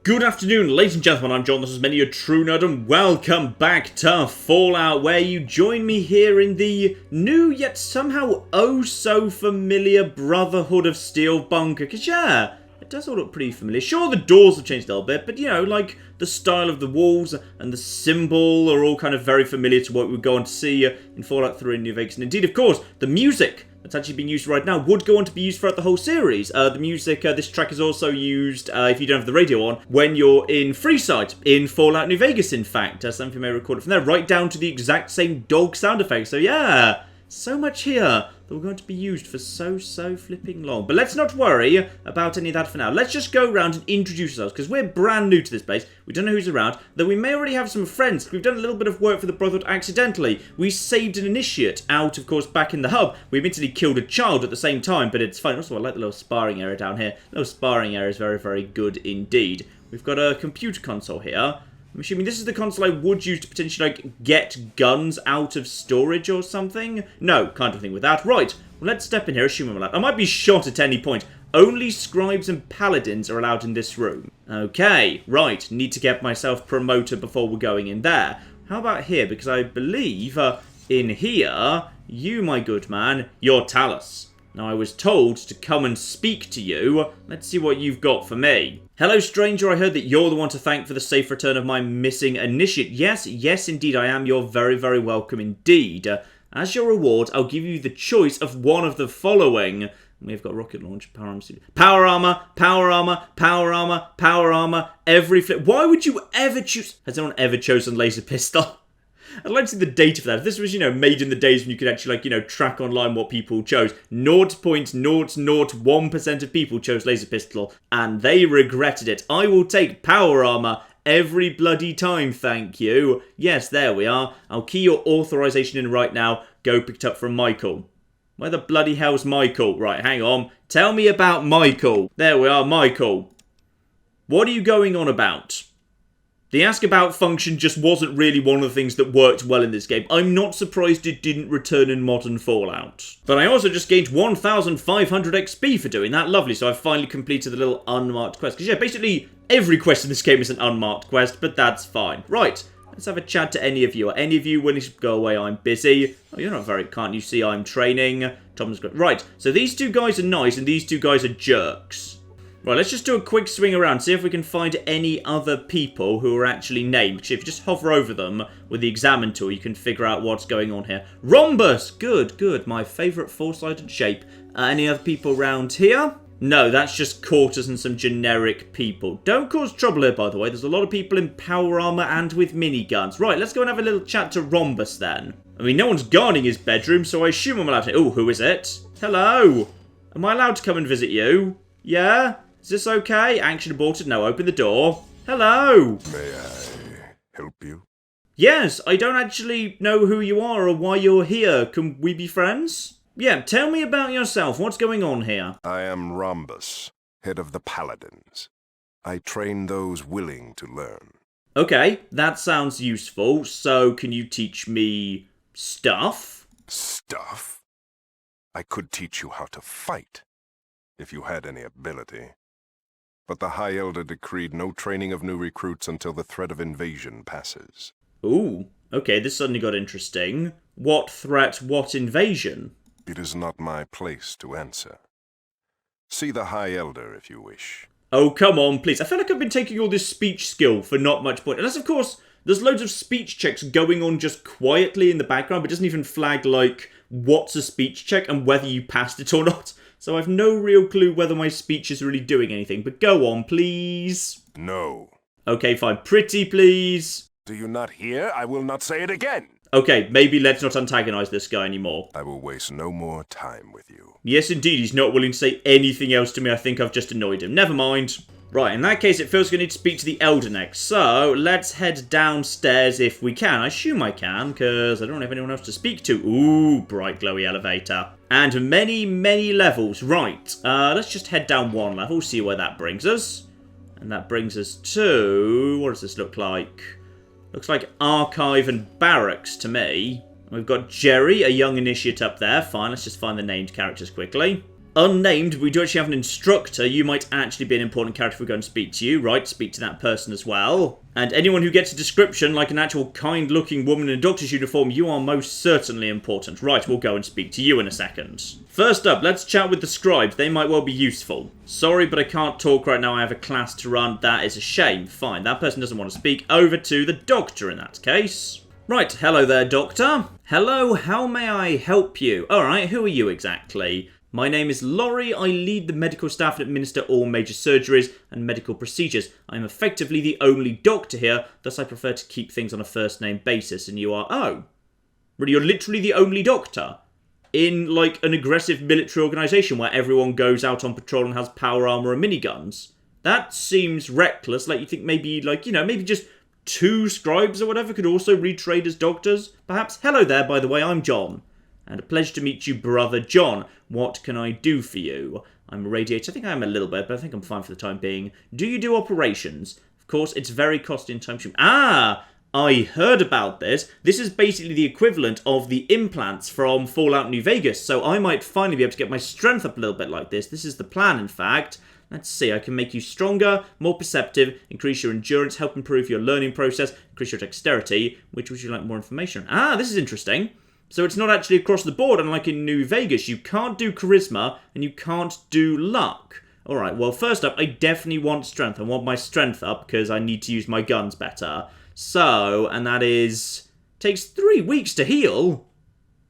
Good afternoon, ladies and gentlemen, I'm John, this is many a true nerd, and welcome back to Fallout, where you join me here in the new, yet somehow oh-so-familiar Brotherhood of Steel bunker, because yeah, it does all look pretty familiar. Sure, the doors have changed a little bit, but you know, like, the style of the walls and the symbol are all kind of very familiar to what we would go on to see in Fallout 3 and New Vegas, and indeed, of course, the music that's actually being used right now would go on to be used throughout the whole series. The music, this track is also used, if you don't have the radio on, when you're in Freeside, in Fallout New Vegas, in fact. Some of you may record it from there, right down to the exact same dog sound effects. So yeah, so much here that we're going to be used for so flipping long. But let's not worry about any of that for now. Let's just go around and introduce ourselves, because we're brand new to this place. We don't know who's around, though we may already have some friends. We've done a little bit of work for the Brotherhood accidentally. We saved an initiate out, of course, back in the hub. We admittedly killed a child at the same time, but it's fine. Also, I like the little sparring area down here. The little sparring area is very good indeed. We've got a computer console here. I'm assuming this is the console I would use to potentially, like, get guns out of storage or something? No, can't do anything with that. Right, well, let's step in here, assuming I'm allowed. I might be shot at any point. Only scribes and paladins are allowed in this room. Okay, right, need to get myself promoted before we're going in there. How about here? Because I believe, in here, you, my good man, you're Talus. Now, I was told to come and speak to you. Let's see what you've got for me. Hello, stranger. I heard that you're the one to thank for the safe return of my missing initiate. Yes, indeed, I am. You're very welcome indeed. As your reward, I'll give you the choice of one of the following. We've got rocket launch, power armor, every flip. Why would you ever choose? Has anyone ever chosen laser pistol? I'd like to see the data for that. If this was, you know, made in the days when you could actually, like, you know, track online what people chose. 0.001% of people chose laser pistol, and they regretted it. I will take power armor every bloody time, thank you. Yes, there we are. I'll key your authorization in right now. Go pick it up from Michael. Where the bloody hell's Michael? Right, hang on. Tell me about Michael. There we are, Michael. What are you going on about? The ask about function just wasn't really one of the things that worked well in this game. I'm not surprised it didn't return in modern Fallout. But I also just gained 1,500 XP for doing that. Lovely, so I've finally completed the little unmarked quest. Because yeah, basically every quest in this game is an unmarked quest, but that's fine. Right, let's have a chat to any of you. Are any of you willing to go away? I'm busy. Oh, you're not very, can't you see I'm training? Tom's great. Right, so these two guys are nice and these two guys are jerks. Right, let's just do a quick swing around, see if we can find any other people who are actually named. If you just hover over them with the examine tool, you can figure out what's going on here. Rhombus! Good. My favourite four-sided shape. Any other people around here? No, that's just quarters and some generic people. Don't cause trouble here, by the way. There's a lot of people in power armor and with miniguns. Right, let's go and have a little chat to Rhombus then. I mean, no one's guarding his bedroom, so I assume I'm allowed to... Oh, who is it? Hello? Am I allowed to come and visit you? Yeah? Is this okay? Action aborted. No, open the door. Hello! May I help you? Yes, I don't actually know who you are or why you're here. Can we be friends? Yeah, tell me about yourself. What's going on here? I am Rhombus, head of the Paladins. I train those willing to learn. Okay, that sounds useful. So, can you teach me stuff? Stuff? I could teach you how to fight, if you had any ability. But the High Elder decreed no training of new recruits until the threat of invasion passes. Ooh, okay, this suddenly got interesting. What threat, what invasion? It is not my place to answer. See the High Elder if you wish. Oh, come on, please. I feel like I've been taking all this speech skill for not much point. Unless, of course, there's loads of speech checks going on just quietly in the background, but it doesn't even flag, like, what's a speech check and whether you passed it or not. So I've no real clue whether my speech is really doing anything. But go on, please. No. Okay, fine. Pretty, please. Do you not hear? I will not say it again. Okay, maybe let's not antagonize this guy anymore. I will waste no more time with you. Yes, indeed. He's not willing to say anything else to me. I think I've just annoyed him. Never mind. Right, in that case, it feels like I need to speak to the Elder next. So, let's head downstairs if we can. I assume I can, because I don't have anyone else to speak to. Ooh, bright, glowy elevator. And many levels. Right, let's just head down one level, see where that brings us. And that brings us to... What does this look like? Looks like Archive and Barracks to me. We've got Jerry, a young initiate up there. Fine, let's just find the named characters quickly. unnamed, we do actually have an instructor. You might actually be an important character if we go and speak to you, right? Speak to that person as well. And anyone who gets a description like an actual kind-looking woman in a doctor's uniform, you are most certainly important. Right, we'll go and speak to you in a second. First up, let's chat with the scribes. They might well be useful. Sorry, but I can't talk right now. I have a class to run. That is a shame. Fine, that person doesn't want to speak. Over to the doctor in that case. Right, hello there, doctor. Hello, how may I help you? Alright, who are you exactly? My name is Laurie. I lead the medical staff and administer all major surgeries and medical procedures. I am effectively the only doctor here, thus I prefer to keep things on a first-name basis. And you are... Oh. Really, you're literally the only doctor? In, like, an aggressive military organisation where everyone goes out on patrol and has power armour and miniguns? That seems reckless. Like, you think maybe, like, you know, maybe just 2 scribes or whatever could also retrade as doctors, perhaps? Hello there, by the way, I'm John. And a pleasure to meet you, Brother John. What can I do for you? I'm a radiator. I think I am a little bit, but I think I'm fine for the time being. Do you do operations? Of course, it's very costly and time-consuming. Ah! I heard about this. This is basically the equivalent of the implants from Fallout New Vegas, so I might finally be able to get my strength up a little bit like this. This is the plan, in fact. Let's see, I can make you stronger, more perceptive, increase your endurance, help improve your learning process, increase your dexterity. Which would you like more information on? Ah, this is interesting. So it's not actually across the board, unlike in New Vegas. You can't do charisma, and you can't do luck. Alright, well, first up, I definitely want strength. I want my strength up, because I need to use my guns better. So, and that is... Takes 3 weeks to heal?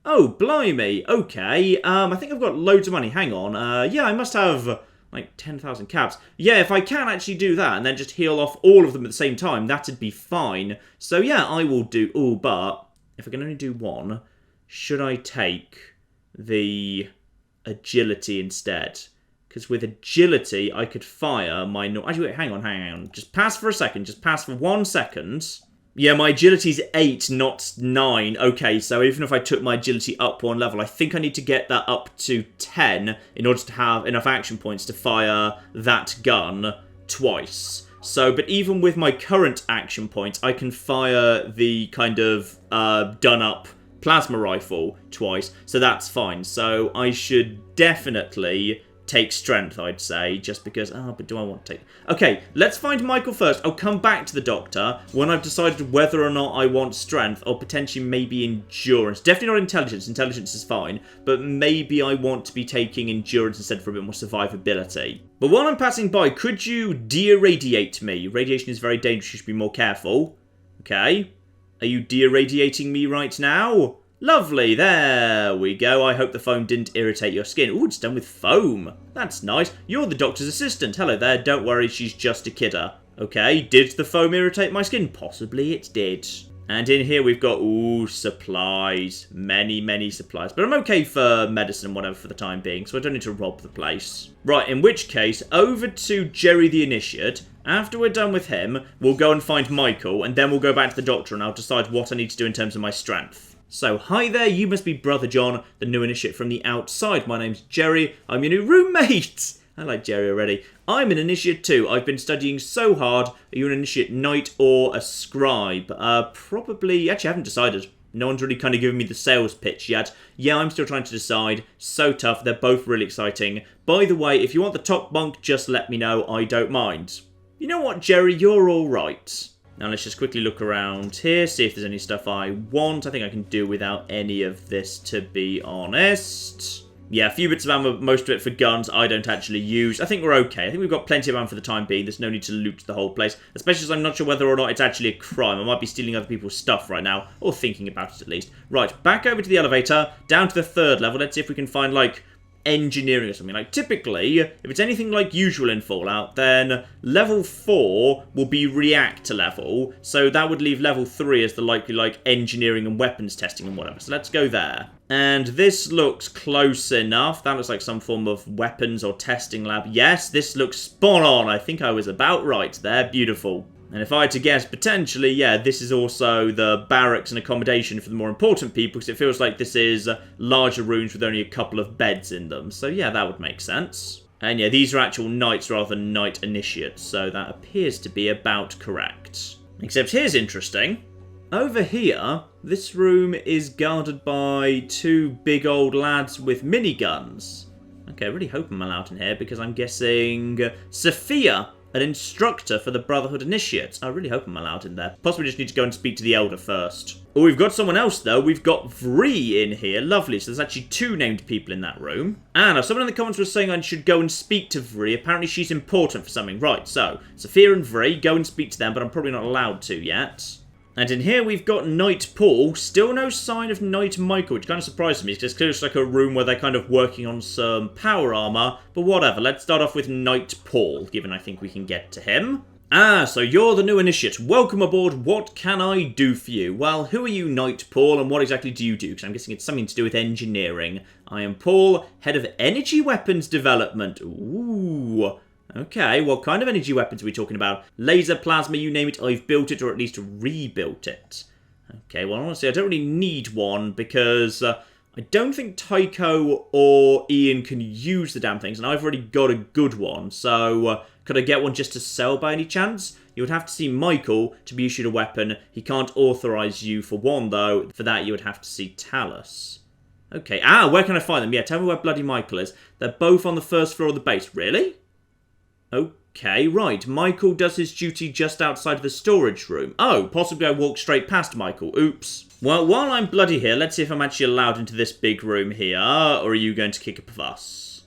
Oh, blimey. Okay, I think I've got loads of money. Hang on. Yeah, I must have... like 10,000 caps. Yeah, if I can actually do that and then just heal off all of them at the same time, that'd be fine. So yeah, I will do... Oh, but if I can only do one, should I take the agility instead? Because with agility, I could fire my... Actually, wait, hang on. Just pass for a second. Just pass for 1 second. Yeah, my agility's 8, not 9. Okay, so even if I took my agility up 1 level, I think I need to get that up to 10 in order to have enough action points to fire that gun twice. So, but even with my current action points, I can fire the kind of done-up plasma rifle twice, so that's fine. So I should definitely take strength, I'd say, just because... Oh, but do I want to take... Okay, let's find Michael first. I'll come back to the doctor when I've decided whether or not I want strength, or potentially maybe endurance. Definitely not intelligence. Intelligence is fine, but maybe I want to be taking endurance instead for a bit more survivability. But while I'm passing by, could you de-irradiate me? Radiation is very dangerous. You should be more careful. Okay. Are you de-irradiating me right now? Lovely, there we go. I hope the foam didn't irritate your skin. Ooh, it's done with foam. That's nice. You're the doctor's assistant. Hello there, don't worry, she's just a kidder. Okay, did the foam irritate my skin? Possibly it did. And in here we've got, ooh, supplies. Many supplies. But I'm okay for medicine and whatever for the time being, so I don't need to rob the place. Right, in which case, over to Jerry the Initiate. After we're done with him, we'll go and find Michael, and then we'll go back to the doctor and I'll decide what I need to do in terms of my strength. So, hi there, you must be Brother John, the new initiate from the outside. My name's Jerry, I'm your new roommate! I like Jerry already. I'm an initiate too. I've been studying so hard. Are you an initiate knight or a scribe? Probably... Actually, I haven't decided. No one's really kind of given me the sales pitch yet. Yeah, I'm still trying to decide. So tough, they're both really exciting. By the way, if you want the top bunk, just let me know, I don't mind. You know what, Jerry, you're alright. Now let's just quickly look around here, see if there's any stuff I want. I think I can do without any of this, to be honest. Yeah, a few bits of ammo, most of it for guns I don't actually use. I think we're okay. I think we've got plenty of ammo for the time being. There's no need to loot the whole place, especially as I'm not sure whether or not it's actually a crime. I might be stealing other people's stuff right now, or thinking about it at least. Right, back over to the elevator, down to the 3rd level. Let's see if we can find, like, engineering or something. Like, typically, if it's anything like usual in Fallout, then level 4 will be reactor level, so that would leave level 3 as the likely, like, engineering and weapons testing and whatever. So let's go there. And this looks close enough. That looks like some form of weapons or testing lab. Yes, this looks spot on. I think I was about right there. Beautiful. And if I had to guess, potentially, yeah, this is also the barracks and accommodation for the more important people, because it feels like this is larger rooms with only a couple of beds in them. So yeah, that would make sense. And yeah, these are actual knights rather than knight initiates, so that appears to be about correct. Except here's interesting. Over here, this room is guarded by 2 big old lads with miniguns. Okay, I really hope I'm allowed in here because I'm guessing Sophia, an instructor for the Brotherhood Initiates. I really hope I'm allowed in there. Possibly just need to go and speak to the Elder first. Oh, we've got someone else, though. We've got Vree in here. Lovely. So there's actually 2 named people in that room. And someone in the comments was saying I should go and speak to Vree. Apparently she's important for something. Right, so Sophia and Vree, go and speak to them, but I'm probably not allowed to yet. And in here we've got Knight Paul. Still no sign of Knight Michael, which kind of surprises me, because it's clearly just like a room where they're kind of working on some power armor. But whatever, let's start off with Knight Paul, given I think we can get to him. Ah, so you're the new initiate. Welcome aboard. What can I do for you? Well, who are you, Knight Paul, and what exactly do you do? Because I'm guessing it's something to do with engineering. I am Paul, head of energy weapons development. Ooh. Okay, what kind of energy weapons are we talking about? Laser, plasma, you name it, I've built it, or at least rebuilt it. Okay, well, honestly, I don't really need one, because I don't think Tycho or Ian can use the damn things, and I've already got a good one, so could I get one just to sell by any chance? You would have to see Michael to be issued a weapon. He can't authorise you for one, though. For that, you would have to see Talus. Okay, where can I find them? Yeah, tell me where bloody Michael is. They're both on the first floor of the base. Really? Okay, right. Michael does his duty just outside of the storage room. Oh, possibly I walked straight past Michael. Oops. Well, while I'm bloody here, let's see if I'm actually allowed into this big room here. Or are you going to kick up a fuss?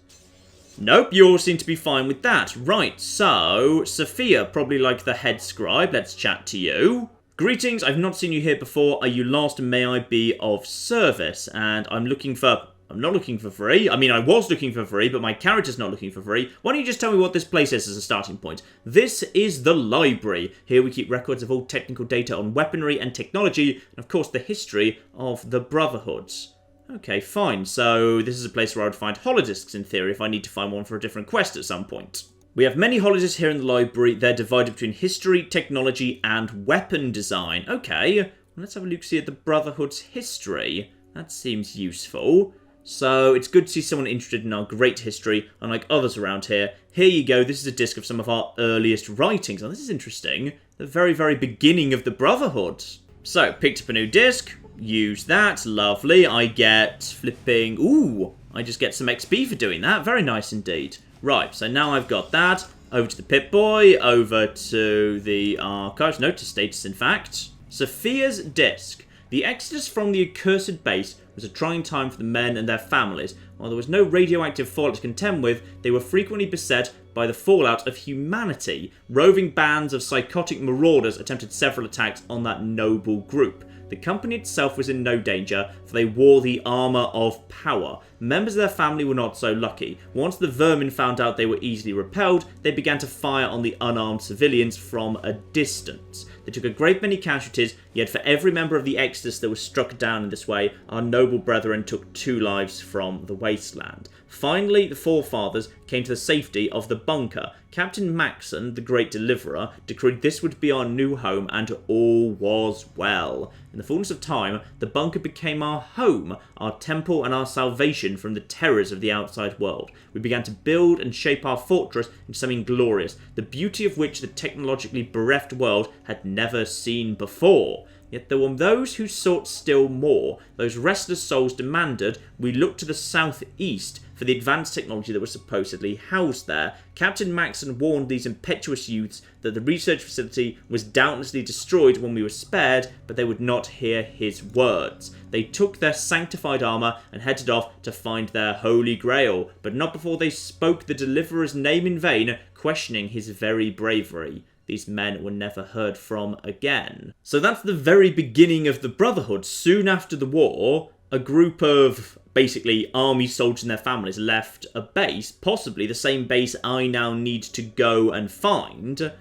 Nope, you all seem to be fine with that. Right, so Sophia, probably like the head scribe. Let's chat to you. Greetings, I've not seen you here before. Are you lost and may I be of service? And I'm not looking for Vree. I mean, I was looking for Vree, but my character's not looking for Vree. Why don't you just tell me what this place is as a starting point? This is the library. Here we keep records of all technical data on weaponry and technology, and of course the history of the Brotherhoods. Okay, fine. So this is a place where I would find holodisks in theory if I need to find one for a different quest at some point. We have many holodisks here in the library. They're divided between history, technology, and weapon design. Okay, well, let's have a look see at the Brotherhood's history. That seems useful. So it's good to see someone interested in our great history, unlike others around here. Here you go, this is a disc of some of our earliest writings. Now this is interesting. The very, very beginning of the Brotherhood. So, picked up a new disc, use that, lovely. I get flipping, I just get some XP for doing that. Very nice indeed. Right, so now I've got that. Over to the Pip-Boy, over to the archives, no, to status in fact. Sophia's disc. The exodus from the accursed base was a trying time for the men and their families. While there was no radioactive fallout to contend with, they were frequently beset by the fallout of humanity. Roving bands of psychotic marauders attempted several attacks on that noble group. The company itself was in no danger, for they wore the armour of power. Members of their family were not so lucky. Once the vermin found out they were easily repelled, they began to fire on the unarmed civilians from a distance. They took a great many casualties, yet for every member of the Exodus that was struck down in this way, our noble brethren took 2 lives from the wasteland. Finally, the forefathers came to the safety of the bunker. Captain Maxon, the great deliverer, decreed this would be our new home, and all was well. In the fullness of time, the bunker became our home, our temple, and our salvation from the terrors of the outside world. We began to build and shape our fortress into something glorious, the beauty of which the technologically bereft world had never seen before. Yet there were those who sought still more. Those restless souls demanded we look to the southeast for the advanced technology that was supposedly housed there. Captain Maxon warned these impetuous youths that the research facility was doubtlessly destroyed when we were spared, but they would not hear his words. They took their sanctified armour and headed off to find their holy grail, but not before they spoke the deliverer's name in vain, questioning his very bravery. These men were never heard from again. So that's the very beginning of the Brotherhood. Soon after the war, a group of basically army soldiers and their families left a base, possibly the same base I now need to go and find,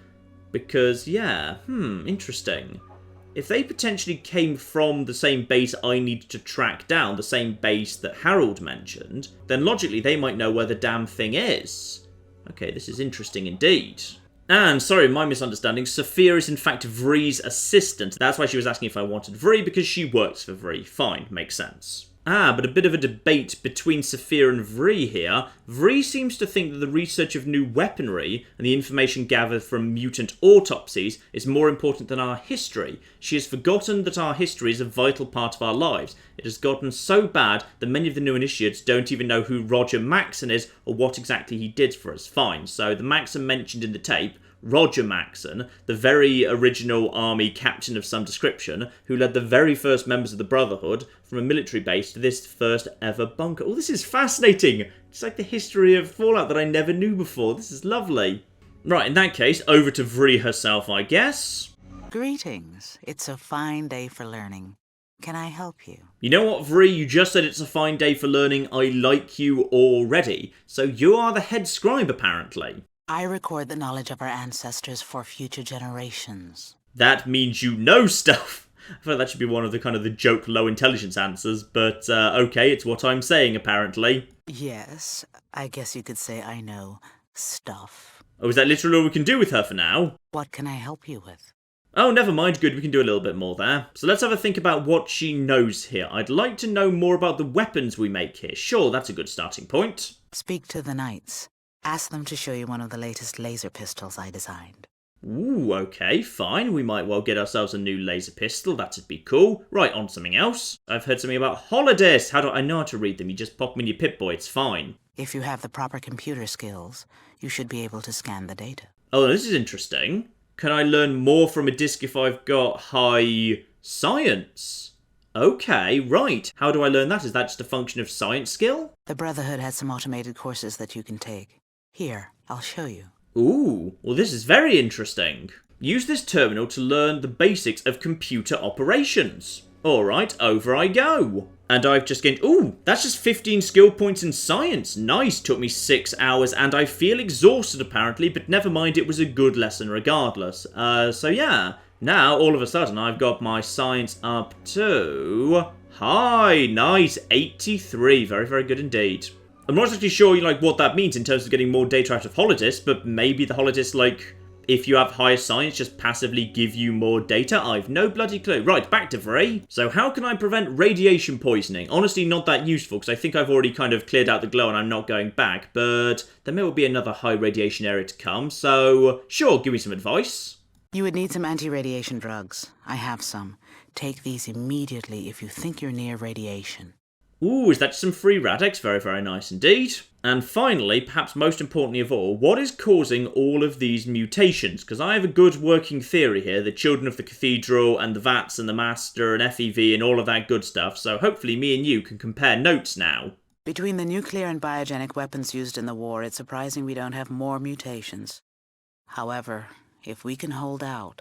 because, yeah, interesting. If they potentially came from the same base I need to track down, the same base that Harold mentioned, then logically they might know where the damn thing is. Okay, this is interesting indeed. And, sorry, my misunderstanding, Sophia is in fact Vree's assistant. That's why she was asking if I wanted Vree, because she works for Vree. Fine, makes sense. But a bit of a debate between Saphir and Vree here. Vree seems to think that the research of new weaponry and the information gathered from mutant autopsies is more important than our history. She has forgotten that our history is a vital part of our lives. It has gotten so bad that many of the new initiates don't even know who Roger Maxon is or what exactly he did for us. Fine, so the Maxon mentioned in the tape, Roger Maxon, the very original army captain of some description, who led the very first members of the Brotherhood from a military base to this first ever bunker. Oh, this is fascinating! It's like the history of Fallout that I never knew before. This is lovely. Right, in that case, over to Vree herself, I guess. Greetings. It's a fine day for learning. Can I help you? You know what, Vree? You just said it's a fine day for learning. I like you already. So you are the head scribe, apparently. I record the knowledge of our ancestors for future generations. That means you know stuff. I feel like that should be one of the kind of the joke low intelligence answers, but okay, it's what I'm saying, apparently. Yes, I guess you could say I know stuff. Oh, is that literally all we can do with her for now? What can I help you with? Oh, never mind, good, we can do a little bit more there. So let's have a think about what she knows here. I'd like to know more about the weapons we make here. Sure, that's a good starting point. Speak to the knights. Ask them to show you one of the latest laser pistols I designed. Ooh, okay, fine. We might well get ourselves a new laser pistol. That'd be cool. Right, on something else. I've heard something about holidays. How do I know how to read them? You just pop them in your Pip-Boy, it's fine. If you have the proper computer skills, you should be able to scan the data. Oh, this is interesting. Can I learn more from a disc if I've got high science? Okay, right. How do I learn that? Is that just a function of science skill? The Brotherhood has some automated courses that you can take. Here, I'll show you. Ooh, well this is very interesting. Use this terminal to learn the basics of computer operations. Alright, over I go. And I've just gained... Ooh, that's just 15 skill points in science. Nice, took me 6 hours and I feel exhausted apparently, but never mind, it was a good lesson regardless. So yeah, now all of a sudden I've got my science up to... Hi, nice, 83. Very, very good indeed. I'm not actually sure, like, what that means in terms of getting more data out of Holodisc, but maybe the Holodisc, like, if you have higher science, just passively give you more data? I've no bloody clue. Right, back to Vree. So how can I prevent radiation poisoning? Honestly, not that useful, because I think I've already kind of cleared out the glow and I'm not going back, but there may well be another high radiation area to come, so sure, give me some advice. You would need some anti-radiation drugs. I have some. Take these immediately if you think you're near radiation. Ooh, is that just some free Radex? Very, very nice indeed. And finally, perhaps most importantly of all, what is causing all of these mutations? Because I have a good working theory here, the Children of the Cathedral and the VATS and the Master and FEV and all of that good stuff, so hopefully me and you can compare notes now. Between the nuclear and biogenic weapons used in the war, it's surprising we don't have more mutations. However, if we can hold out,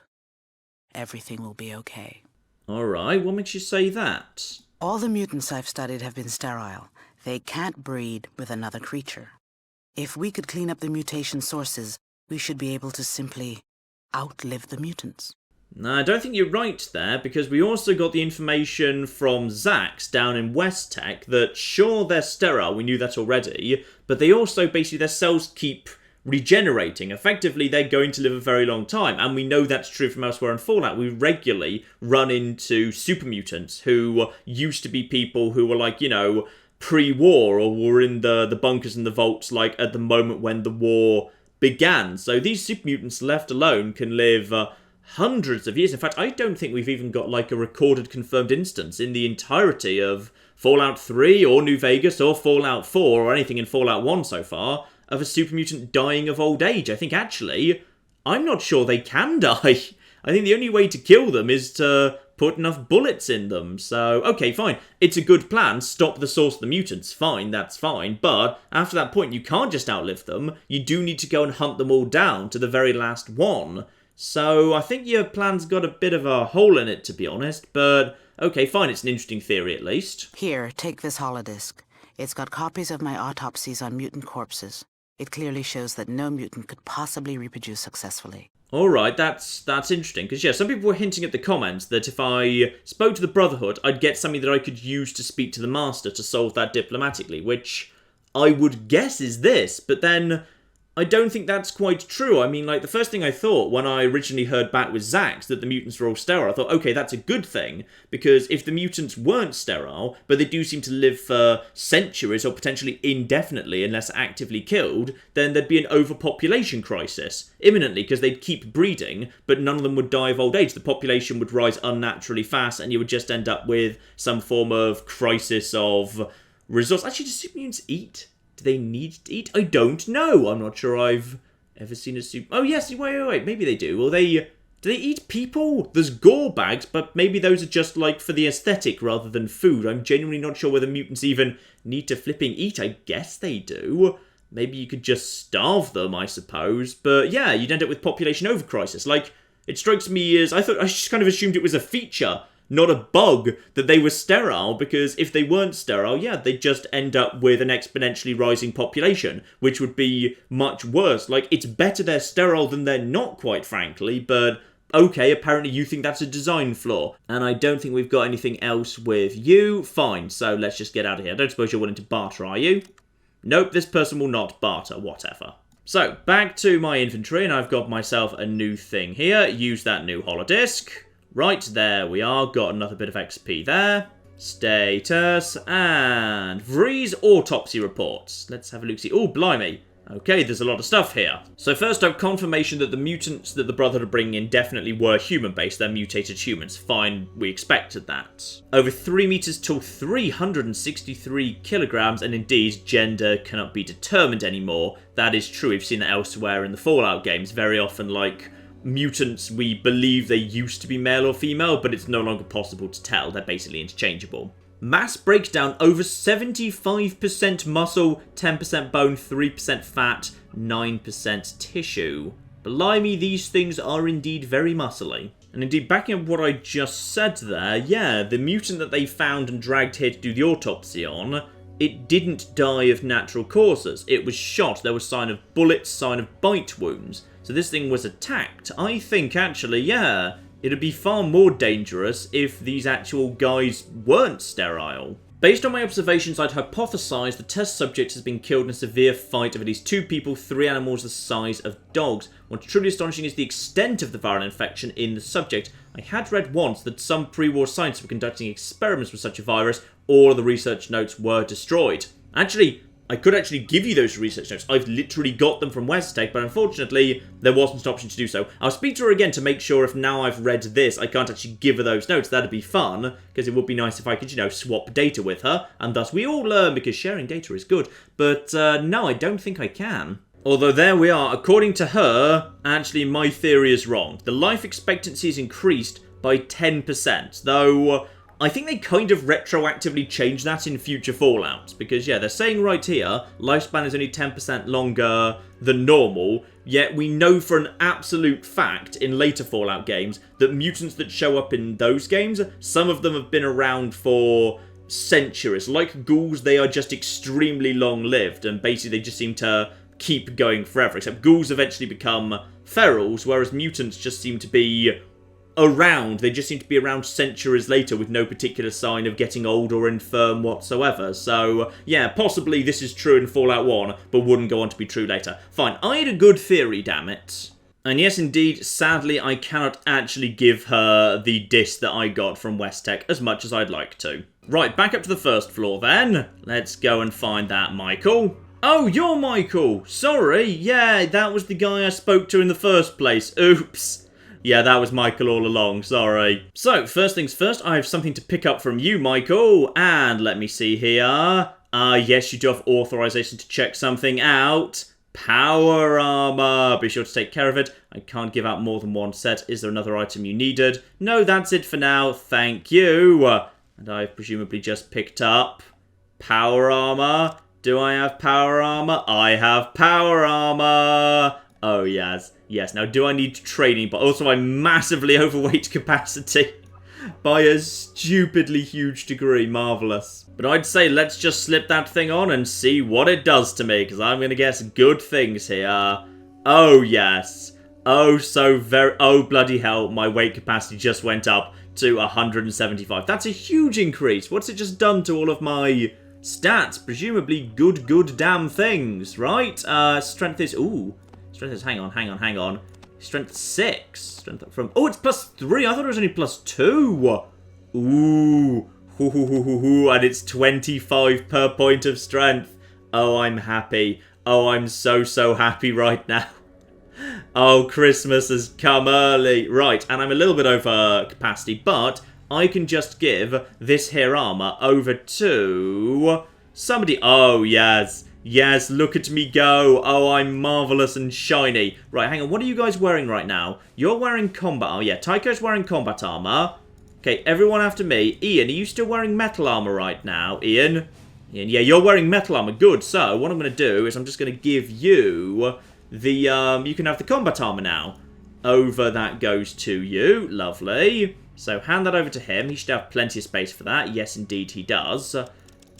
everything will be okay. Alright, what makes you say that? All the mutants I've studied have been sterile. They can't breed with another creature. If we could clean up the mutation sources, we should be able to simply outlive the mutants. No, I don't think you're right there, because we also got the information from Zax down in West Tech that, sure, they're sterile, we knew that already, but they also, basically, their cells keep regenerating. Effectively, they're going to live a very long time, and we know that's true from elsewhere in Fallout. We regularly run into super mutants who used to be people who were like, you know, pre-war, or were in the bunkers and the vaults, like, at the moment when the war began. So these super mutants left alone can live hundreds of years. In fact, I don't think we've even got, like, a recorded confirmed instance in the entirety of Fallout 3 or New Vegas or Fallout 4 or anything in Fallout 1 so far of a super mutant dying of old age. I think, actually, I'm not sure they can die. I think the only way to kill them is to put enough bullets in them. So, okay, fine. It's a good plan. Stop the source of the mutants. Fine, that's fine. But after that point, you can't just outlive them. You do need to go and hunt them all down to the very last one. So I think your plan's got a bit of a hole in it, to be honest. But, okay, fine. It's an interesting theory, at least. Here, take this holodisc. It's got copies of my autopsies on mutant corpses. It clearly shows that no mutant could possibly reproduce successfully. Alright, that's interesting, because yeah, some people were hinting at the comments that if I spoke to the Brotherhood, I'd get something that I could use to speak to the Master to solve that diplomatically, which I would guess is this, but then I don't think that's quite true. I mean, like, the first thing I thought when I originally heard back with Zax that the mutants were all sterile, I thought, okay, that's a good thing, because if the mutants weren't sterile, but they do seem to live for centuries or potentially indefinitely unless actively killed, then there'd be an overpopulation crisis imminently, because they'd keep breeding, but none of them would die of old age. The population would rise unnaturally fast, and you would just end up with some form of crisis of resource. Actually, do super mutants eat? Do they need to eat? I don't know. I'm not sure I've ever seen a super... Oh, yes, wait. Maybe they do. Well, do they eat people? There's gore bags, but maybe those are just, like, for the aesthetic rather than food. I'm genuinely not sure whether mutants even need to flipping eat. I guess they do. Maybe you could just starve them, I suppose. But, yeah, you'd end up with population overcrisis. Like, it strikes me as... I just kind of assumed it was a feature, not a bug, that they were sterile, because if they weren't sterile, yeah, they'd just end up with an exponentially rising population, which would be much worse. Like, it's better they're sterile than they're not, quite frankly, but okay, apparently you think that's a design flaw. And I don't think we've got anything else with you. Fine, so let's just get out of here. I don't suppose you're willing to barter, are you? Nope, this person will not barter, whatever. So, back to my inventory, and I've got myself a new thing here. Use that new holodisc. Right, there we are. Got another bit of XP there. Status, and Vree's autopsy reports. Let's have a look see. Oh, blimey. Okay, there's a lot of stuff here. So first up, confirmation that the mutants that the Brotherhood are bringing in definitely were human-based. They're mutated humans. Fine, we expected that. Over 3 meters till 363 kilograms, and indeed, gender cannot be determined anymore. That is true. We've seen it elsewhere in the Fallout games. Very often, like, mutants, we believe they used to be male or female, but it's no longer possible to tell. They're basically interchangeable. Mass breakdown, over 75% muscle, 10% bone, 3% fat, 9% tissue. Blimey, these things are indeed very muscly. And indeed, backing up what I just said there, yeah, the mutant that they found and dragged here to do the autopsy on, it didn't die of natural causes. It was shot. There was sign of bullets, sign of bite wounds. So this thing was attacked. I think, actually, yeah, it'd be far more dangerous if these actual guys weren't sterile. Based on my observations, I'd hypothesise the test subject has been killed in a severe fight of at least 2 people, 3 animals the size of dogs. What's truly astonishing is the extent of the viral infection in the subject. I had read once that some pre-war scientists were conducting experiments with such a virus. All of the research notes were destroyed. Actually, I could actually give you those research notes. I've literally got them from Westech, but unfortunately, there wasn't an option to do so. I'll speak to her again to make sure if now I've read this, I can't actually give her those notes. That'd be fun, because it would be nice if I could, you know, swap data with her, and thus we all learn, because sharing data is good. But, no, I don't think I can. Although there we are, according to her, actually my theory is wrong. The life expectancy is increased by 10%, though I think they kind of retroactively change that in future Fallouts, because yeah, they're saying right here, lifespan is only 10% longer than normal, yet we know for an absolute fact in later Fallout games that mutants that show up in those games, some of them have been around for centuries. Like ghouls, they are just extremely long-lived, and basically they just seem to keep going forever, except ghouls eventually become ferals, whereas mutants just seem to be around. They just seem to be around centuries later with no particular sign of getting old or infirm whatsoever. So, yeah, possibly this is true in Fallout 1, but wouldn't go on to be true later. Fine, I had a good theory, damn it. And yes, indeed, sadly, I cannot actually give her the disc that I got from Westech as much as I'd like to. Right, back up to the first floor then. Let's go and find that Michael. Oh, you're Michael! Sorry, yeah, that was the guy I spoke to in the first place. Oops. Yeah, that was Michael all along, sorry. So, first things first, I have something to pick up from you, Michael. And let me see here. Yes, you do have authorization to check something out. Power armor. Be sure to take care of it. I can't give out more than one set. Is there another item you needed? No, that's it for now. Thank you. And I've presumably just picked up power armor. Do I have power armor? I have power armor. Oh, yes. Yes, now do I need training? But also I'm massively overweight capacity by a stupidly huge degree. Marvellous. But I'd say let's just slip that thing on and see what it does to me, because I'm going to guess good things here. Oh, yes. Oh, so very... Oh, bloody hell. My weight capacity just went up to 175. That's a huge increase. What's it just done to all of my Stats, presumably good damn things, right? Strength is, hang on. Strength 6. Strength from, it's +3. I thought it was only +2. Ooh. And it's 25 per point of strength. Oh, I'm happy. Oh, I'm so happy right now. Oh, Christmas has come early. Right, and I'm a little bit over capacity, but I can just give this here armor over to somebody. Oh, yes. Yes, look at me go. Oh, I'm marvelous and shiny. Right, hang on. What are you guys wearing right now? You're wearing combat. Oh, yeah. Tycho's wearing combat armor. Okay, everyone after me. Ian, are you still wearing metal armor right now? Ian, yeah, you're wearing metal armor. Good. So, what I'm going to do is I'm just going to give you the, you can have the combat armor now. Over that goes to you. Lovely. So, hand that over to him. He should have plenty of space for that. Yes, indeed, he does.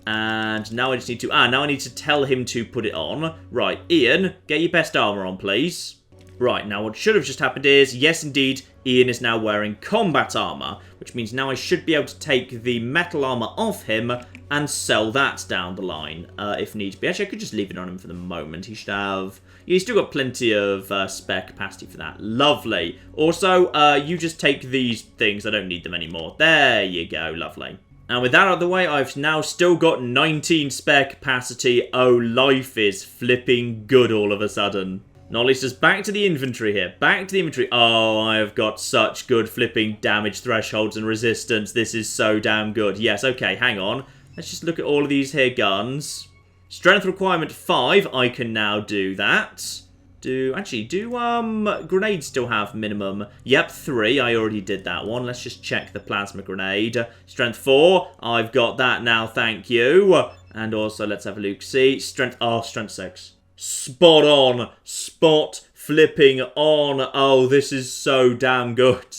And now I just need to, now I need to tell him to put it on. Right, Ian, get your best armor on, please. Right, now what should have just happened is, yes, indeed, Ian is now wearing combat armor, which means now I should be able to take the metal armor off him and sell that down the line, if need be. Actually, I could just leave it on him for the moment. He should have, he's still got plenty of spare capacity for that. Lovely. Also, you just take these things. I don't need them anymore. There you go. Lovely. And with that out of the way, I've now still got 19 spare capacity. Oh, life is flipping good all of a sudden. Not least just back to the inventory here. Back to the inventory. Oh, I have got such good flipping damage thresholds and resistance. This is so damn good. Yes, okay, hang on. Let's just look at all of these here guns. Strength requirement 5. I can now do that. Do grenades still have minimum? Yep, 3. I already did that one. Let's just check the plasma grenade. Strength 4. I've got that now, thank you. And also, let's have a look. See, strength 6. Spot on. Spot flipping on. Oh, this is so damn good.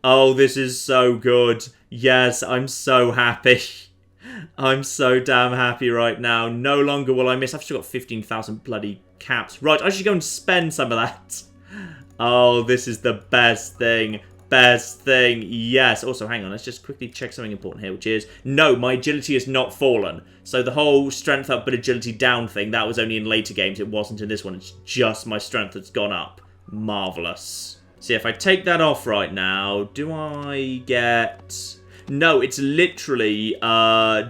Oh, this is so good. Yes, I'm so happy. I'm so damn happy right now. No longer will I miss. I've still got 15,000 bloody caps. Right, I should go and spend some of that. Oh, this is the best thing. Best thing. Yes. Also, hang on. Let's just quickly check something important here, which is, no, my agility has not fallen. So the whole strength up but agility down thing, that was only in later games. It wasn't in this one. It's just my strength that's gone up. Marvelous. See, if I take that off right now, do I get... No, it's literally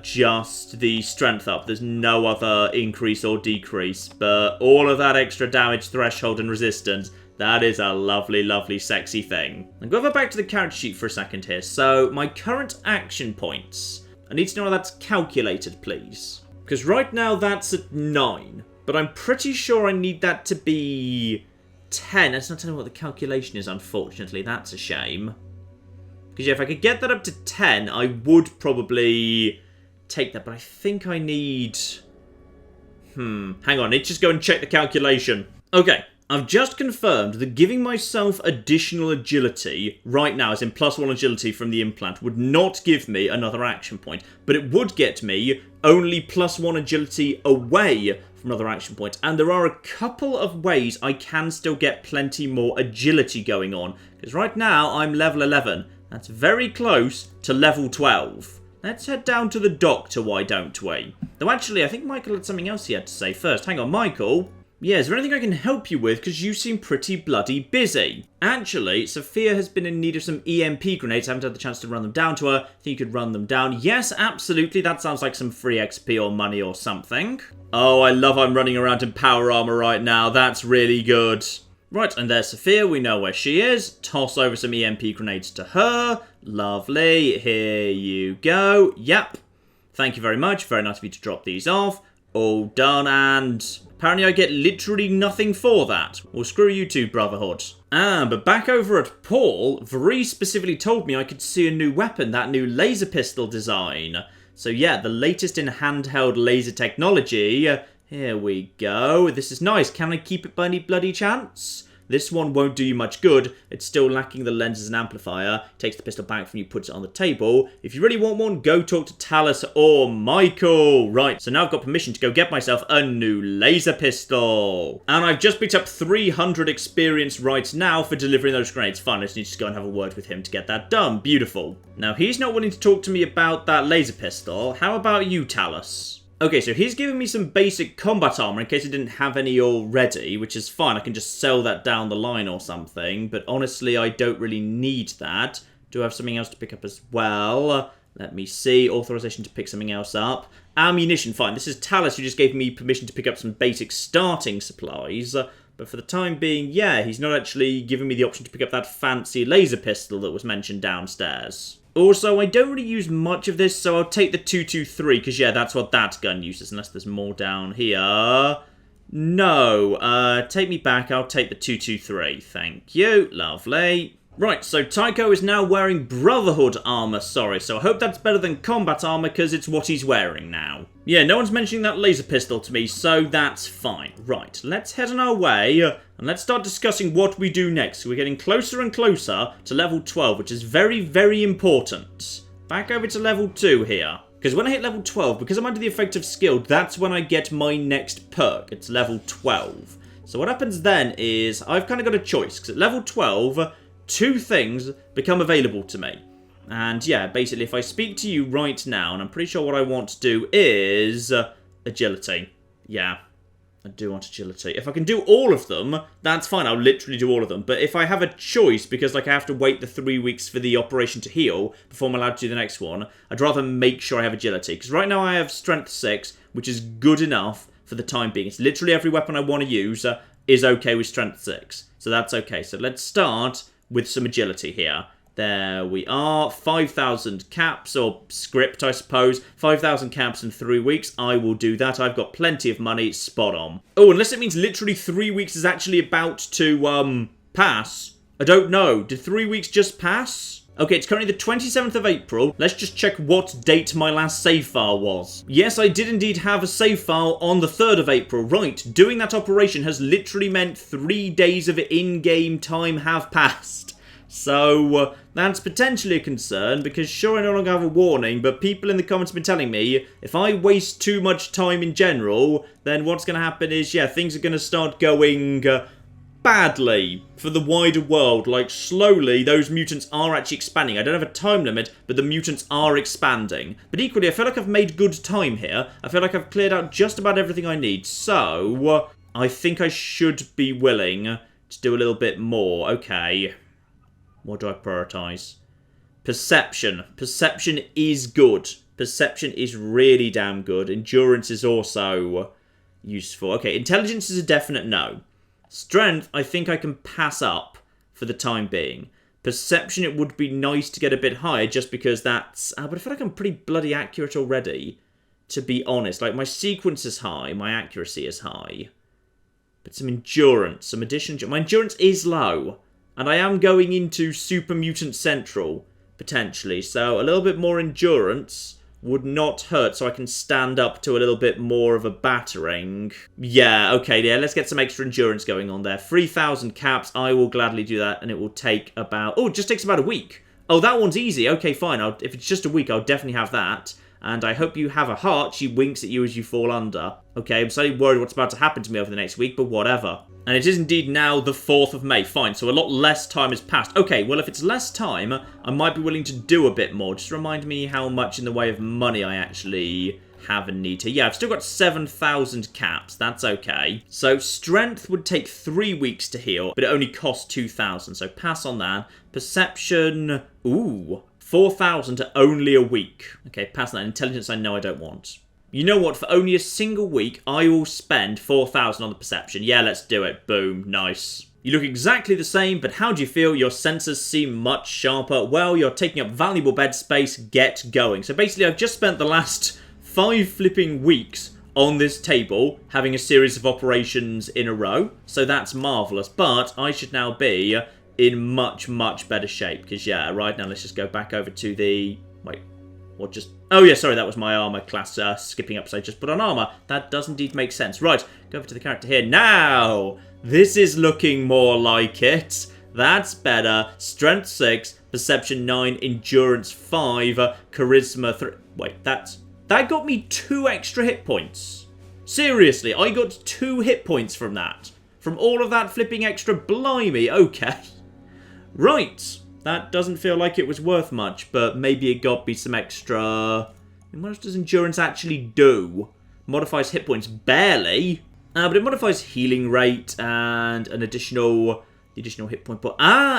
just the strength up. There's no other increase or decrease. But all of that extra damage threshold and resistance, that is a lovely, lovely, sexy thing. I'll go over back to the character sheet for a second here. So, my current action points. I need to know how that's calculated, please. Because right now that's at 9. But I'm pretty sure I need that to be 10. That's not telling me what the calculation is, unfortunately. That's a shame. Because, yeah, if I could get that up to 10, I would probably take that. But I think I need... Hang on, I need to just go and check the calculation. Okay, I've just confirmed that giving myself additional agility right now, as in +1 agility from the implant, would not give me another action point. But it would get me only +1 agility away from another action point. And there are a couple of ways I can still get plenty more agility going on. Because right now, I'm level 11. That's very close to level 12. Let's head down to the doctor, why don't we? Though actually, I think Michael had something else he had to say first. Hang on, Michael. Yeah, is there anything I can help you with? Because you seem pretty bloody busy. Actually, Sophia has been in need of some EMP grenades. I haven't had the chance to run them down to her. I think you could run them down. Yes, absolutely. That sounds like some free XP or money or something. Oh, I love I'm running around in power armor right now. That's really good. Right, and there's Sophia. We know where she is. Toss over some EMP grenades to her. Lovely. Here you go. Yep. Thank you very much. Very nice of you to drop these off. All done, and apparently I get literally nothing for that. Well, screw you two, Brotherhood. But back over at Paul, Vree specifically told me I could see a new weapon, that new laser pistol design. So yeah, the latest in handheld laser technology. Here we go. This is nice. Can I keep it by any bloody chance? This one won't do you much good. It's still lacking the lens as an amplifier. Takes the pistol back from you, puts it on the table. If you really want one, go talk to Talus or Michael. Right, so now I've got permission to go get myself a new laser pistol. And I've just picked up 300 experience right now for delivering those grenades. Fine, I just need to go and have a word with him to get that done. Beautiful. Now, he's not willing to talk to me about that laser pistol. How about you, Talus? Okay, so he's giving me some basic combat armor in case I didn't have any already, which is fine. I can just sell that down the line or something, but honestly, I don't really need that. Do I have something else to pick up as well? Let me see. Authorization to pick something else up. Ammunition, fine. This is Talus who just gave me permission to pick up some basic starting supplies. But for the time being, yeah, he's not actually giving me the option to pick up that fancy laser pistol that was mentioned downstairs. Also, I don't really use much of this, so I'll take the 223, because, yeah, that's what that gun uses, unless there's more down here. No, take me back, I'll take the 223. Thank you, lovely. Right, so Tycho is now wearing Brotherhood armor, sorry, so I hope that's better than combat armor, because it's what he's wearing now. Yeah, no one's mentioning that laser pistol to me, so that's fine. Right, let's head on our way, and let's start discussing what we do next. We're getting closer and closer to level 12, which is very, very important. Back over to level 2 here. Because when I hit level 12, because I'm under the effect of skill, that's when I get my next perk. It's level 12. So what happens then is, I've kind of got a choice, because at level 12... 2 things become available to me. And yeah, basically if I speak to you right now, and I'm pretty sure what I want to do is agility. Yeah, I do want agility. If I can do all of them, that's fine. I'll literally do all of them. But if I have a choice, because like I have to wait the 3 weeks for the operation to heal before I'm allowed to do the next one, I'd rather make sure I have agility. Because right now I have strength 6, which is good enough for the time being. It's literally every weapon I want to use is okay with strength 6. So that's okay. So let's start with some agility here. There we are. 5,000 caps, or script, I suppose. 5,000 caps in 3 weeks. I will do that. I've got plenty of money. Spot on. Oh, unless it means literally 3 weeks is actually about to, pass. I don't know. Did 3 weeks just pass? Okay, it's currently the 27th of April. Let's just check what date my last save file was. Yes, I did indeed have a save file on the 3rd of April. Right, doing that operation has literally meant 3 days of in-game time have passed. So, that's potentially a concern, because sure, I no longer have a warning, but people in the comments have been telling me, if I waste too much time in general, then what's going to happen is, yeah, things are going to start going badly for the wider world. Like, slowly, those mutants are actually expanding. I don't have a time limit, but the mutants are expanding. But equally, I feel like I've made good time here. I feel like I've cleared out just about everything I need. So, I think I should be willing to do a little bit more. Okay. What do I prioritise? Perception. Perception is good. Perception is really damn good. Endurance is also useful. Okay, intelligence is a definite no. Strength, I think I can pass up for the time being. Perception, it would be nice to get a bit higher just because that's... but I feel like I'm pretty bloody accurate already, to be honest. Like, my sequence is high, my accuracy is high. But some endurance, some addition... My endurance is low. And I am going into Super Mutant Central, potentially. So a little bit more endurance would not hurt, so I can stand up to a little bit more of a battering. Yeah, okay, yeah, let's get some extra endurance going on there. 3,000 caps, I will gladly do that, and it will take about... Oh, it just takes about a week. Oh, that one's easy. Okay, fine. If it's just a week, I'll definitely have that. And I hope you have a heart. She winks at you as you fall under. Okay, I'm slightly worried what's about to happen to me over the next week, but whatever. And it is indeed now the 4th of May. Fine, so a lot less time has passed. Okay, well, if it's less time, I might be willing to do a bit more. Just remind me how much in the way of money I actually have and need to. Yeah, I've still got 7,000 caps. That's okay. So strength would take 3 weeks to heal, but it only costs 2,000. So pass on that. Perception... Ooh... 4,000 to only a week. Okay, pass that. Intelligence I know I don't want. You know what? For only a single week, I will spend 4,000 on the perception. Yeah, let's do it. Boom. Nice. You look exactly the same, but how do you feel? Your sensors seem much sharper. Well, you're taking up valuable bed space. Get going. So basically, I've just spent the last 5 flipping weeks on this table, having a series of operations in a row. So that's marvellous. But I should now be... in much, much better shape. Because, yeah, right now, let's just go back over to the... Wait, what just... Oh, yeah, sorry, that was my armour class skipping up, so I just put on armour. That does indeed make sense. Right, go over to the character here. Now, this is looking more like it. That's better. Strength 6, Perception 9, Endurance 5, Charisma 3... Wait, that got me 2 extra hit points. Seriously, I got 2 hit points from that. From all of that flipping extra, blimey, okay. Right, that doesn't feel like it was worth much, but maybe it got me some extra... What else does endurance actually do? Modifies hit points barely. But it modifies healing rate and an additional... The additional hit point. But,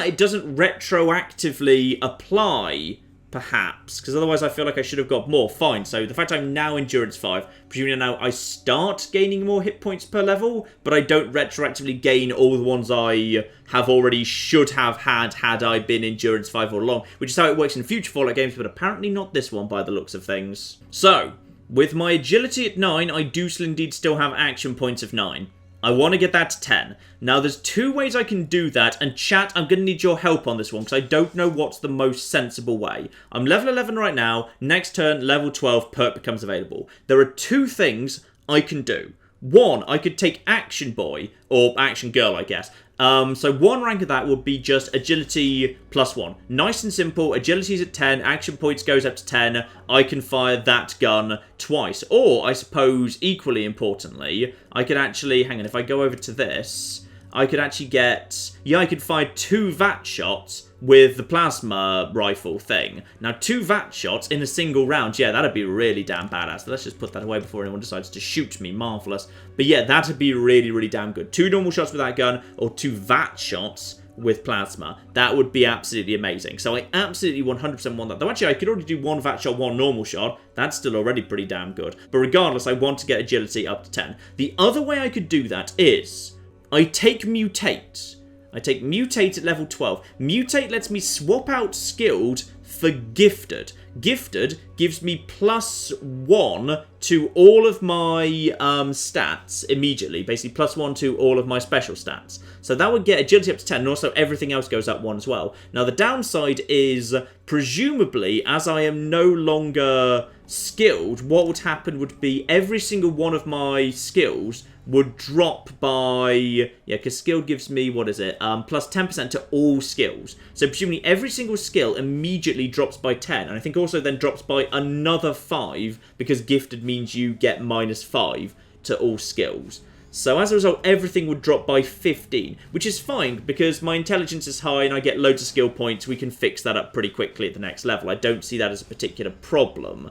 it doesn't retroactively apply... Perhaps, because otherwise I feel like I should have got more. Fine, so the fact I'm now Endurance 5, presuming now I start gaining more hit points per level, but I don't retroactively gain all the ones I have already should have had I been Endurance 5 all along, which is how it works in future Fallout games, but apparently not this one by the looks of things. So, with my Agility at 9, I do indeed still have action points of 9. I want to get that to 10. Now, there's two ways I can do that, and chat, I'm going to need your help on this one, because I don't know what's the most sensible way. I'm level 11 right now. Next turn, level 12, perk becomes available. There are two things I can do. One, I could take Action Boy, or Action Girl, I guess. So one rank of that would be just Agility +1. Nice and simple. Agility's at 10. Action points goes up to 10. I can fire that gun twice. Or, I suppose, equally importantly, I could actually... Hang on, if I go over to this... I could actually get... Yeah, I could fire 2 VAT shots with the plasma rifle thing. Now, 2 VAT shots in a single round, yeah, that'd be really damn badass. So let's just put that away before anyone decides to shoot me. Marvellous. But yeah, that'd be really, really damn good. 2 normal shots with that gun, or 2 VAT shots with plasma. That would be absolutely amazing. So I absolutely 100% want that. Though actually, I could already do 1 VAT shot, 1 normal shot. That's still already pretty damn good. But regardless, I want to get agility up to 10. The other way I could do that is... I take Mutate. I take Mutate at level 12. Mutate lets me swap out Skilled for Gifted. Gifted gives me +1 to all of my stats immediately. Basically, +1 to all of my special stats. So that would get Agility up to 10, and also everything else goes up 1 as well. Now, the downside is, presumably, as I am no longer skilled, what would happen would be every single one of my skills would drop by... Yeah, because skill gives me, what is it? Plus 10% to all skills. So presumably every single skill immediately drops by 10. And I think also then drops by another 5, because gifted means you get -5 to all skills. So as a result, everything would drop by 15, which is fine, because my intelligence is high and I get loads of skill points. We can fix that up pretty quickly at the next level. I don't see that as a particular problem.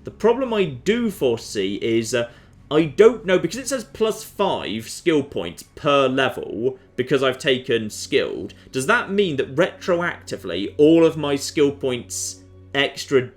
The problem I do foresee is... I don't know, because it says +5 skill points per level, because I've taken skilled, does that mean that retroactively all of my skill points extra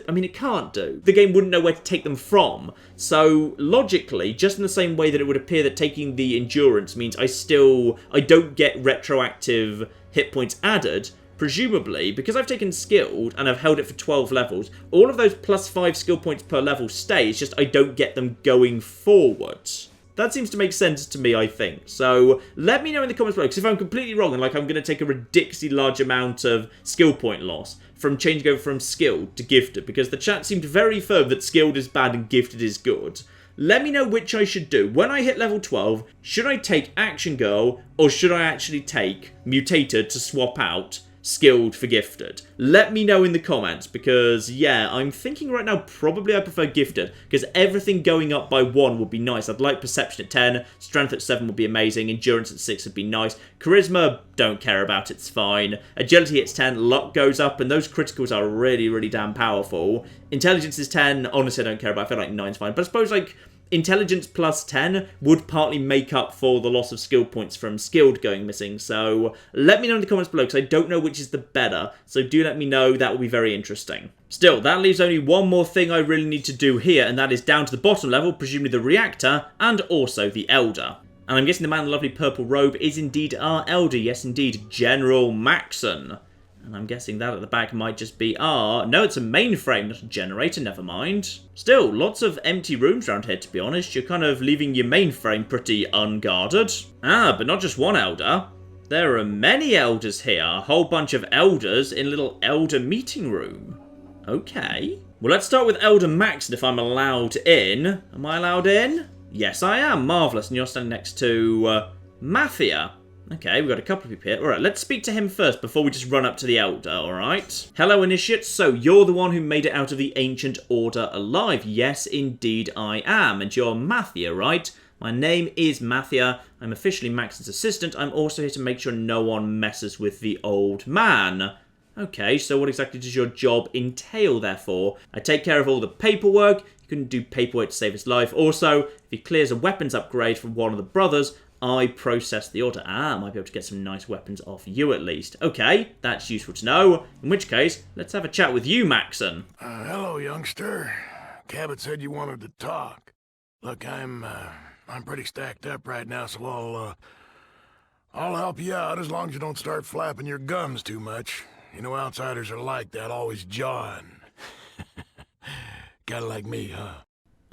I mean, it can't do. The game wouldn't know where to take them from. So, logically, just in the same way that it would appear that taking the endurance means I don't get retroactive hit points added, presumably, because I've taken skilled and I've held it for 12 levels, all of those +5 skill points per level stay, it's just I don't get them going forward. That seems to make sense to me, I think. So, let me know in the comments below, because if I'm completely wrong and like I'm going to take a ridiculously large amount of skill point loss from changing over from skilled to gifted, because the chat seemed very firm that skilled is bad and gifted is good. Let me know which I should do. When I hit level 12, should I take Action Girl, or should I actually take Mutated to swap out skilled for gifted? Let me know in the comments, because yeah, I'm thinking right now probably I prefer gifted, because everything going up by 1 would be nice. I'd like perception at 10, strength at 7 would be amazing, endurance at 6 would be nice, charisma, don't care about, it's fine, agility hits 10, luck goes up, and those criticals are really, really damn powerful. Intelligence is 10, honestly I don't care about, I feel like 9's fine, but I suppose like intelligence plus 10 would partly make up for the loss of skill points from skilled going missing. So let me know in the comments below, because I don't know which is the better. So do let me know, that will be very interesting. Still, that leaves only one more thing I really need to do here, and that is down to the bottom level, presumably the reactor, and also the Elder. And I'm guessing the man in the lovely purple robe is indeed our Elder. Yes, indeed, General Maxon. And I'm guessing that at the back might just be no, it's a mainframe, not a generator, never mind. Still, lots of empty rooms around here, to be honest. You're kind of leaving your mainframe pretty unguarded. But not just one Elder. There are many Elders here. A whole bunch of Elders in a little Elder meeting room. Okay. Well, let's start with Elder Maxon, if I'm allowed in. Am I allowed in? Yes, I am. Marvellous. And you're standing next to Mafia. Okay, we've got a couple of people here. Alright, let's speak to him first before we just run up to the Elder, alright? Hello, Initiate. So, you're the one who made it out of the Ancient Order alive. Yes, indeed I am. And you're Mafia, right? My name is Mafia. I'm officially Maxon's assistant. I'm also here to make sure no one messes with the old man. Okay, so what exactly does your job entail, therefore? I take care of all the paperwork. You couldn't do paperwork to save his life. Also, if he clears a weapons upgrade from one of the brothers, I process the order. I might be able to get some nice weapons off you at least. Okay, that's useful to know. In which case, let's have a chat with you, Maxon. Hello, youngster. Cabot said you wanted to talk. Look, I'm pretty stacked up right now, so I'll help you out as long as you don't start flapping your gums too much. You know, outsiders are like that, always jawing. Kinda like me, huh?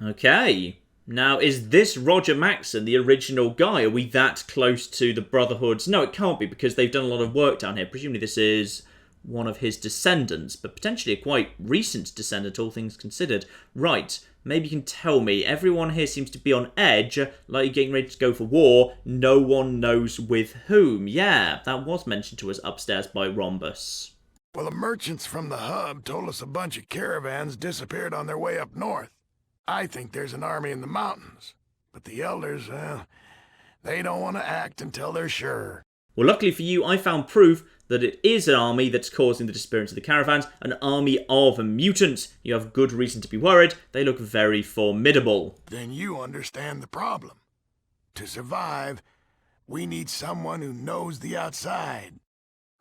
Okay. Now, is this Roger Maxon the original guy? Are we that close to the Brotherhoods? No, it can't be, because they've done a lot of work down here. Presumably this is one of his descendants, but potentially a quite recent descendant, all things considered. Right, maybe you can tell me. Everyone here seems to be on edge, like you're getting ready to go for war. No one knows with whom. Yeah, that was mentioned to us upstairs by Rhombus. Well, the merchants from the hub told us a bunch of caravans disappeared on their way up north. I think there's an army in the mountains, but the elders, they don't want to act until they're sure. Well, luckily for you, I found proof that it is an army that's causing the disappearance of the caravans, an army of mutants. You have good reason to be worried. They look very formidable. Then you understand the problem. To survive, we need someone who knows the outside,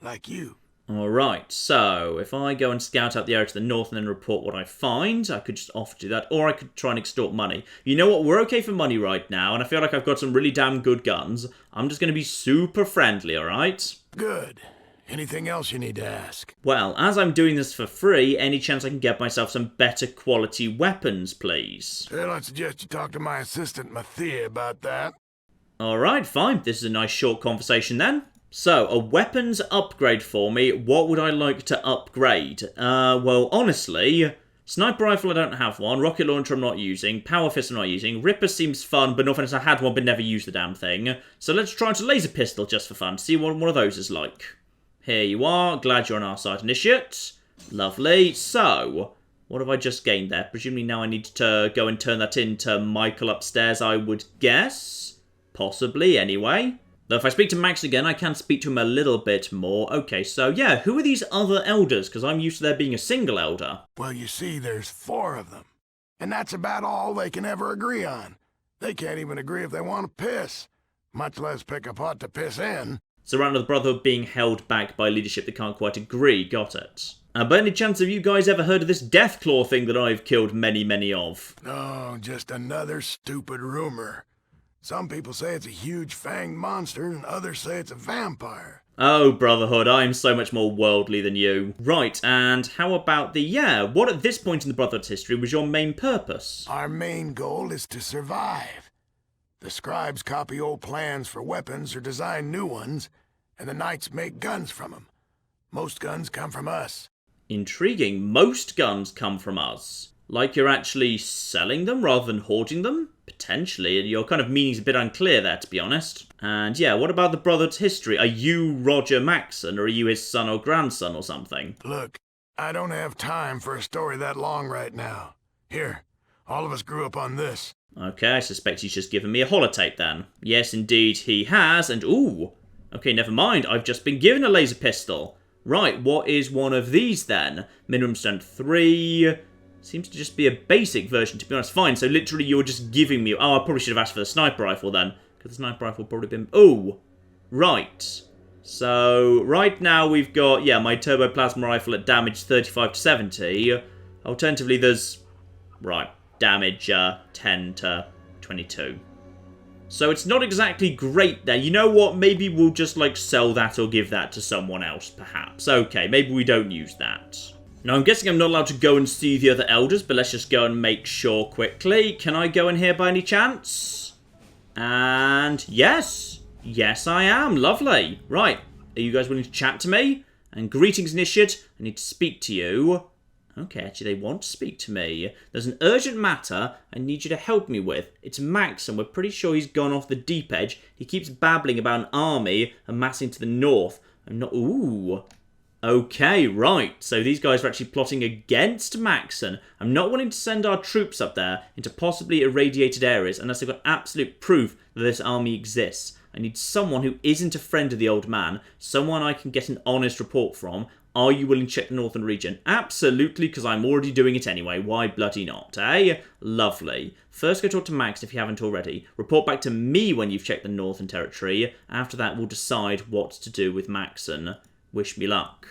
like you. Alright, so if I go and scout out the area to the north and then report what I find, I could just offer to do that, or I could try and extort money. You know what, we're okay for money right now, and I feel like I've got some really damn good guns. I'm just going to be super friendly, alright? Good. Anything else you need to ask? Well, as I'm doing this for free, any chance I can get myself some better quality weapons, please? Well, I suggest you talk to my assistant, Mathia, about that. Alright, fine. This is a nice short conversation then. So, a weapons upgrade for me. What would I like to upgrade? Well, honestly, sniper rifle I don't have one, rocket launcher I'm not using, power fist I'm not using, Ripper seems fun, but no offense, I had one but never used the damn thing. So let's try out a laser pistol just for fun, see what one of those is like. Here you are, glad you're on our side, initiate. Lovely. So, what have I just gained there? Presumably now I need to go and turn that into Michael upstairs, I would guess. Possibly, anyway. Though if I speak to Max again, I can speak to him a little bit more. Okay, so yeah, who are these other elders? Because I'm used to there being a single elder. Well, you see, there's 4 of them. And that's about all they can ever agree on. They can't even agree if they want to piss, much less pick a pot to piss in. So right now the Brotherhood being held back by leadership that can't quite agree. Got it. By any chance have you guys ever heard of this Deathclaw thing that I've killed many of? No, just another stupid rumor. Some people say it's a huge fanged monster, and others say it's a vampire. Oh, Brotherhood, I am so much more worldly than you. Right, and how about what at this point in the Brotherhood's history was your main purpose? Our main goal is to survive. The scribes copy old plans for weapons or design new ones, and the knights make guns from them. Most guns come from us. Intriguing. Most guns come from us. Like you're actually selling them rather than hoarding them? Potentially. Your kind of meaning's a bit unclear there, to be honest. And yeah, what about the Brotherhood's history? Are you Roger Maxon, or are you his son or grandson or something? Look, I don't have time for a story that long right now. Here, all of us grew up on this. Okay, I suspect he's just given me a holotape then. Yes, indeed he has, and ooh. Okay, never mind, I've just been given a laser pistol. Right, what is one of these then? Minimum strength 3... Seems to just be a basic version, to be honest. Fine, so literally you're just giving me... Oh, I probably should have asked for the sniper rifle then. Because the sniper rifle probably been... Oh, right. So, right now we've got, yeah, my turbo plasma rifle at damage 35 to 70. Alternatively, there's... Right, damage 10 to 22. So it's not exactly great there. You know what? Maybe we'll just, like, sell that or give that to someone else, perhaps. Okay, maybe we don't use that. Now, I'm guessing I'm not allowed to go and see the other elders, but let's just go and make sure quickly. Can I go in here by any chance? And yes. Yes, I am. Lovely. Right. Are you guys willing to chat to me? And greetings, Initiate. I need to speak to you. Okay, actually, they want to speak to me. There's an urgent matter I need you to help me with. It's Max, and we're pretty sure he's gone off the deep edge. He keeps babbling about an army amassing to the north. I'm not... Ooh... Okay, right. So these guys are actually plotting against Maxon. I'm not wanting to send our troops up there into possibly irradiated areas unless they've got absolute proof that this army exists. I need someone who isn't a friend of the old man, someone I can get an honest report from. Are you willing to check the northern region? Absolutely, because I'm already doing it anyway. Why bloody not, eh? Lovely. First go talk to Max if you haven't already. Report back to me when you've checked the northern territory. After that, we'll decide what to do with Maxon. Wish me luck.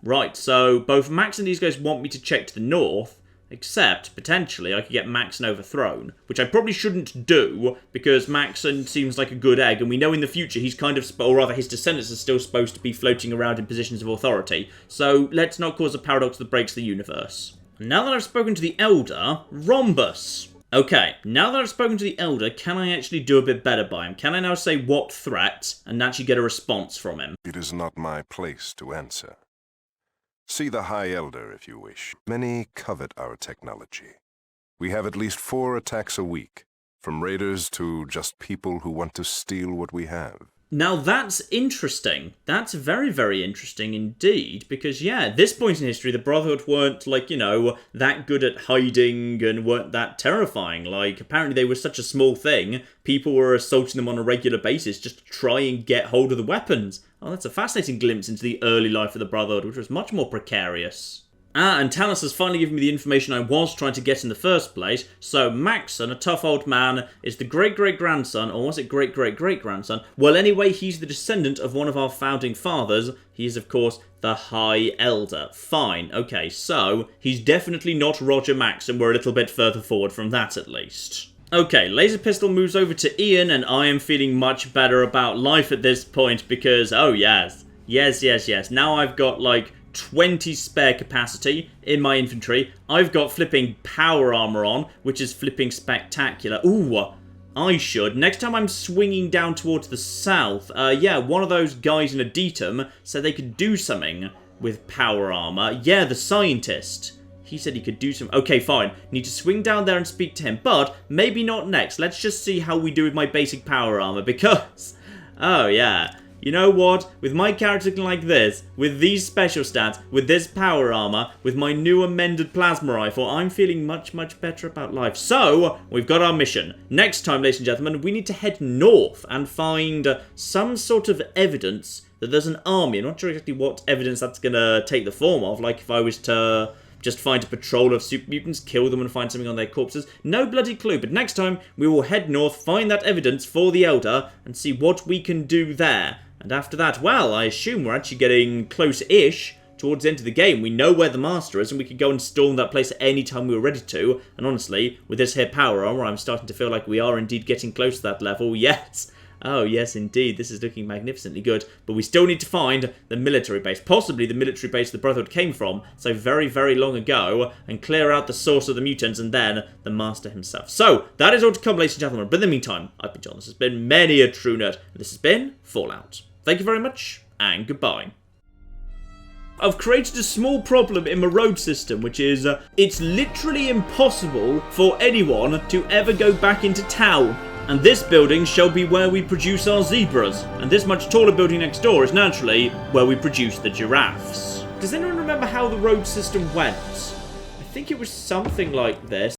Right, so both Max and these guys want me to check to the north, except, potentially, I could get Maxon overthrown, which I probably shouldn't do, because Maxon seems like a good egg, and we know in the future he's kind of, or rather his descendants are still supposed to be floating around in positions of authority, so let's not cause a paradox that breaks the universe. Now that I've spoken to the Elder, Rhombus. Okay, now that I've spoken to the Elder, can I actually do a bit better by him? Can I now say what threat, and actually get a response from him? It is not my place to answer. See the High Elder if you wish. Many covet our technology. We have at least 4 attacks a week, from raiders to just people who want to steal what we have. Now that's interesting. That's very, very interesting indeed, because yeah, at this point in history, the Brotherhood weren't, like, you know, that good at hiding and weren't that terrifying. Like, apparently they were such a small thing, people were assaulting them on a regular basis just to try and get hold of the weapons. Oh, that's a fascinating glimpse into the early life of the Brotherhood, which was much more precarious. And Talos has finally given me the information I was trying to get in the first place. So Maxon, a tough old man, is the great-great-grandson, or was it great-great-great-grandson? Well, anyway, he's the descendant of one of our founding fathers. He is, of course, the High Elder. Fine, okay, so he's definitely not Roger Maxon. We're a little bit further forward from that, at least. Okay, Laser Pistol moves over to Ian, and I am feeling much better about life at this point because, oh yes. Yes. Now I've got, like, 20 spare capacity in my infantry. I've got flipping power armor on, which is flipping spectacular. Ooh, I should. Next time I'm swinging down towards the south, yeah, one of those guys in Adetum said they could do something with power armor. Yeah, the scientist. He said he could do some... Okay, fine. Need to swing down there and speak to him, but maybe not next. Let's just see how we do with my basic power armor, because... Oh, yeah. You know what? With my character looking like this, with these special stats, with this power armor, with my new amended plasma rifle, I'm feeling much, much better about life. So, we've got our mission. Next time, ladies and gentlemen, we need to head north and find some sort of evidence that there's an army. I'm not sure exactly what evidence that's going to take the form of. Like, if I was to just find a patrol of super mutants, kill them and find something on their corpses. No bloody clue, but next time we will head north, find that evidence for the Elder, and see what we can do there. And after that, well, I assume we're actually getting close-ish towards the end of the game. We know where the Master is, and we could go and storm that place at any time we were ready to. And honestly, with this here power armor, I'm starting to feel like we are indeed getting close to that level. Yes! Oh, yes, indeed. This is looking magnificently good. But we still need to find the military base. Possibly the military base the Brotherhood came from, so very, very long ago, and clear out the source of the mutants, and then the Master himself. So, that is all to come, ladies and gentlemen. But in the meantime, I've been John. This has been many a true nerd. And this has been Fallout. Thank you very much, and goodbye. I've created a small problem in my road system, which is, it's literally impossible for anyone to ever go back into town. And this building shall be where we produce our zebras. And this much taller building next door is naturally where we produce the giraffes. Does anyone remember how the road system went? I think it was something like this.